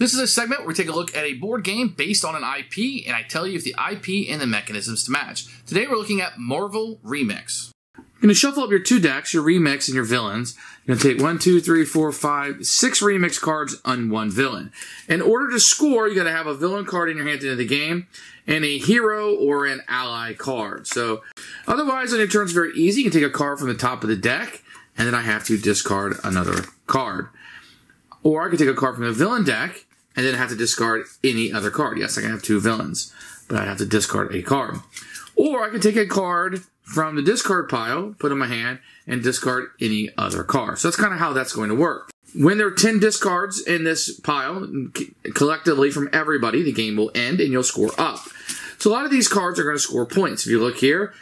This is a segment where we take a look at a board game based on an IP, and I tell you if the IP and the mechanisms to match. Today we're looking at Marvel Remix. You're going to shuffle up your 2 decks, your Remix and your villains. You're going to take 1, 2, 3, 4, 5, 6 Remix cards on 1 villain. In order to score, you got to have a villain card in your hand at the end of the game, and a hero or an ally card. So, otherwise on your turn it's very easy. You can take a card from the top of the deck, and then I have to discard another card. Or I can take a card from the villain deck, and then have to discard any other card. Yes, I can have 2 villains, but I have to discard a card. Or I can take a card from the discard pile, put in my hand, and discard any other card. So that's kind of how that's going to work. When there are 10 discards in this pile, collectively from everybody, the game will end and you'll score up. So a lot of these cards are going to score points. If you look here,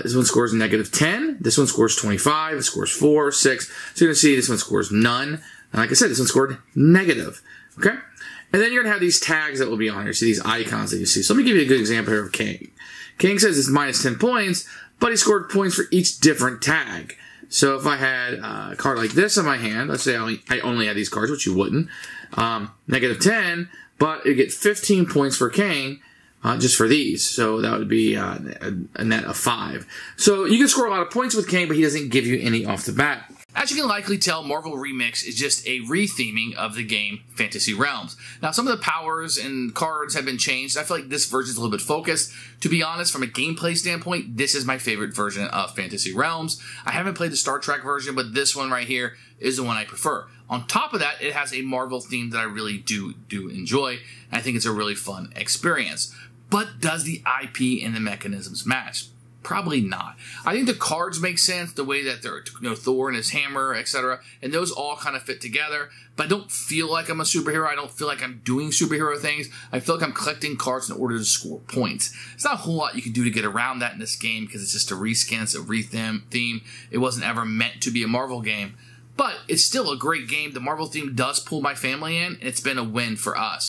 this one scores -10, this one scores 25, this scores 4, 6. So you're going to see this one scores none. And like I said, this one scored negative. Okay? And then you're going to have these tags that will be on here. See these icons that you see. So let me give you a good example here of King. King says it's -10 points, but he scored points for each different tag. So if I had a card like this in my hand, let's say I only had these cards, which you wouldn't, -10, but you get 15 points for King just for these. So that would be a net of 5. So you can score a lot of points with King, but he doesn't give you any off the bat. As you can likely tell, Marvel Remix is just a retheming of the game Fantasy Realms. Now, some of the powers and cards have been changed. I feel like this version is a little bit focused. To be honest, from a gameplay standpoint, this is my favorite version of Fantasy Realms. I haven't played the Star Trek version, but this one right here is the one I prefer. On top of that, it has a Marvel theme that I really do enjoy. I think it's a really fun experience. But does the IP and the mechanisms match? Probably not. I think the cards make sense, the way that they're, Thor and his hammer, etc. And those all kind of fit together. But I don't feel like I'm a superhero. I don't feel like I'm doing superhero things. I feel like I'm collecting cards in order to score points. It's not a whole lot you can do to get around that in this game because it's just a reskin, it's a theme. It wasn't ever meant to be a Marvel game. But it's still a great game. The Marvel theme does pull my family in, and it's been a win for us.